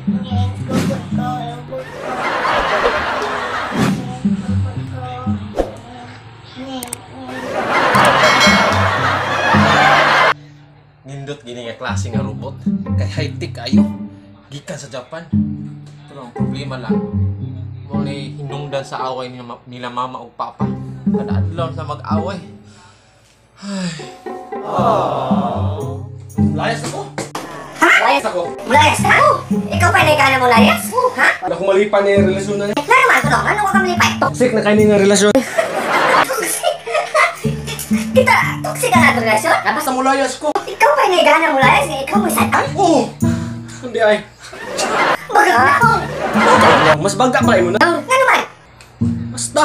Nindot gini nga klase nga robot. Kay high-tech ayo. Gikan sa Japan. Pero ang problema lang, muli hinungdan sa away nila mama o papa. Kada adlaw na mag-away. Ay. Layas ako. Ha? Layas ako. Mulayas ka? Ikaw pa na mo layas? Ha? Wala ko malipan na yung relasyon na niya. Naman ko ano ka malipay? Toxic na kayo nga relasyon. Kita, toxic ka na ito relasyon? Basta mo layas ko. Ikaw pa na mo layas? Ikaw mo satan? Oo. Hindi ay. Baga na ako. Mas baga pa mo na. Nga naman? Basta.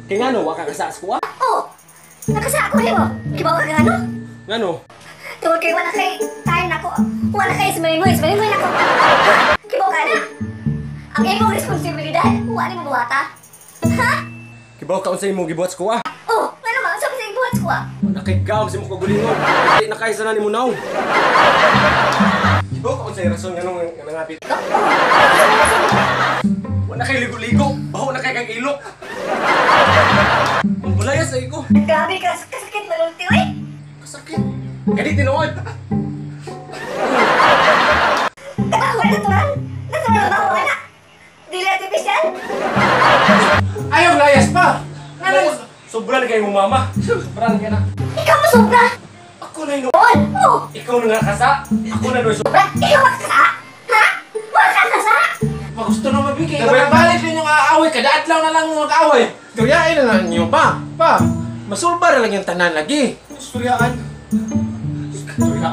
Kaya nga no, waka kasaas ko ah. Oo. Nakasa ako mo. Kibaw ka nga no? Nga no. Tungkol kayo wala kay kain ako. Wala kayo ismalimoy ako. Kibaw ka na. Ang imong responsibilidad, wala mo buhata. Ha? Kibaw ka unsay mo gibuhat ko ah. Oo. Nga naman, sabi sa ibuhat ko ah. Nakigam si mo kagulingon. Hindi na kayo sana ni mo naw. Kibaw ka unsay rason nga nung nangapit. Wala kayo ligo-ligo. Baho na kayo kang ilok. Ang bulayas ay ko. Grabe ka, kasakit malulti eh. Kasakit. Kaya di tinood. Ako natural. Natural ba ako anak? Dili artificial? Ayaw layas pa. Sobra na kayo mo mama. Sobra na kayo na. Ikaw mo sobra. Ako na yun. Oo. Ikaw na nga kasa. Ako na doon sobra. Ikaw magkasa? Ha? Wala ka kasa? Magusto na mabigay. Balik din yung aaway. Kada adlaw na lang yung mag-aaway. Istoryain na lang nyo pa. Pa. Masulba na lang yung tanan lagi. Istoryaan.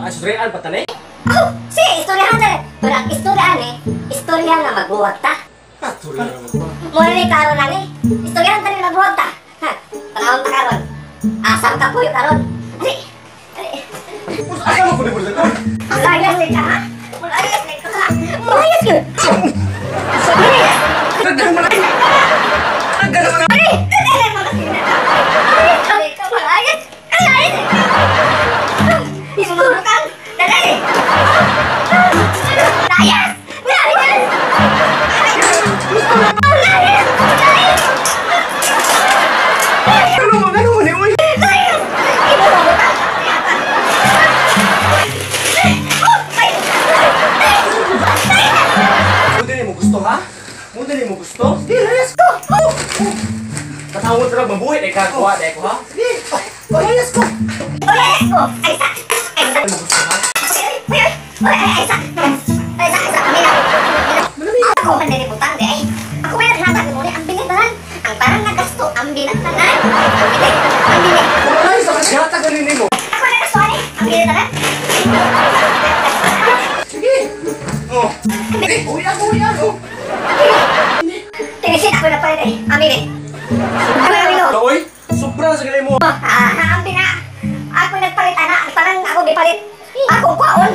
Istoryaan pa tanay? Oh, sige, istoryahan na rin. Pero ang istoryahan istorya na magbuwag ta. Istoryaan mo pa. Muna ni karon na ni. Istoryahan ta rin magbuwag ta. Ha? Panahon ta karon. Asam ka po yung karon. Ali. Asa mo ko na bulatan? Malayas ni ka ha? Malayas ni ka ha? Malayas yun. Sige. Nagdahan mo na. Nagdahan mo na. Ali. Dali mo kasi na. Ali ka malayas. Malayas. Isunurukan. Dali. Layas. Layas. Layas. Ano mo ni uy? Layas. Ibo mo ba? Muda ni mo gusto ha? Muda ni mo gusto? Sige, layas ko. Katawag ka lang mabuhay. Dahil kagawa. Dahil ko ha? Sige. Layas ko. Layas ko. Ay sa. Ay sa. Ano mo gusto ha? Ay sa. Ay sa. Ako man din ibutang di ay. Ako may naghatag mo ni ang binitaran. Ang parang nagasto ang binataran. Ang binig. Kung layas ako, siyata ganin mo. Ako nagasto ni ang binitaran. Sige. Oh. Uy ako. Tinisit ako na pala eh. Amin eh. Ano na milo? Uy, sobra sa ganin mo. Ang bina. Ako nagpalit ana. Parang ako gipalit. Ako kwaon.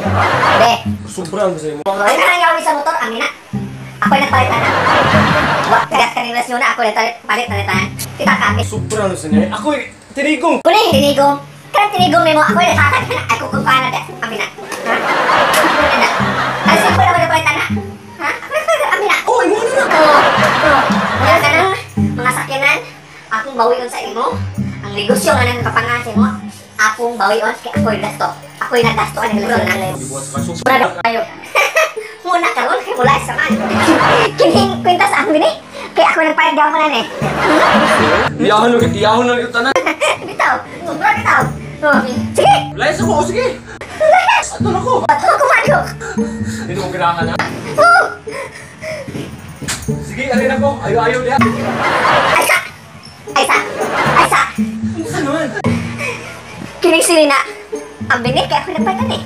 Be. Sobra sa mo. Ay na yawi sa motor. Amin na. Ako nagpalit ana. Wa kagat ka relasyon na ako nagpalit na. Kita kami. Sobra sa niya. Ako tinigong. Kuni tinigom. Kan tinigom mo ako nagtatag na. Ako kung paano de. Amin na. Ha? Amin na. Ay simple ako nagpalit ana. Ha? Ako nagpalit amin na. Oh, imo na. Ngayon ka ng mga sakyanan, akong bawion sa imo. Ang negosyo nga nang kapangasin mo, akong bawion kaya ako'y gasto. Ako'y nagasto ang negosyo na lang. Brado kayo. Muna ka ron, kaya mula sa man. Kining kwenta sa amin eh. Kaya ako nagpayag daw ko na eh. Iyahon na ito tanan. Bitaw, sobra bitaw. Sige! Layas ako, sige. Ato na ko. Ba't ako kumadyo? Hindi mo kailangan ha. Oo! Sige, alin ako. Ayaw diha. Aysa! Aysa! Aysa! Ano naman? Kining silina. Ang binig kaya ako nagpayag eh.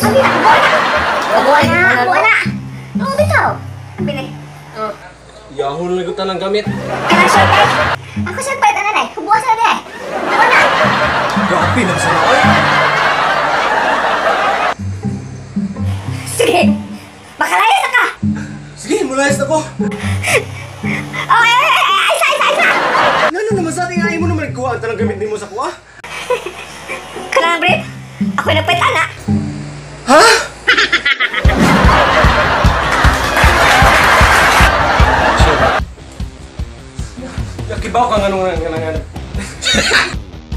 Ang binig, buwan na! Buwan na! Oo, bitaw. Ang binig. Iyahon na ito ng gamit. Kanang short guys. Ako short pa ito na eh. Kubuha sa na eh. Kubuha na. Grabe na sa ay. Sige. Makalaya sa ka. Sige, mulayas ako. Oh, isa. Ano naman sa ating ay mo naman kuha ang tanang gamit mo sa kuha? Kanang brief. Ako nagpait ana. Ha? Nga.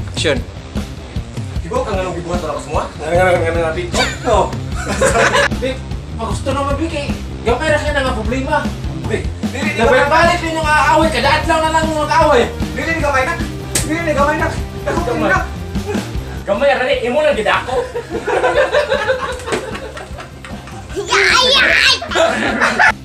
Action. Ibo kang anong gibuhat na ako semua? Nga dito. Oh. Big, magusto naman Big eh. Gamay na siya na nga problema. Dili Nabalik din yung aaway, kada adlaw na lang yung mag-aaway. Dili ni gamay nak. Dili ni gamay nak. Ako Gamay. nak. Gamay rani, imo lang gidako. Ay!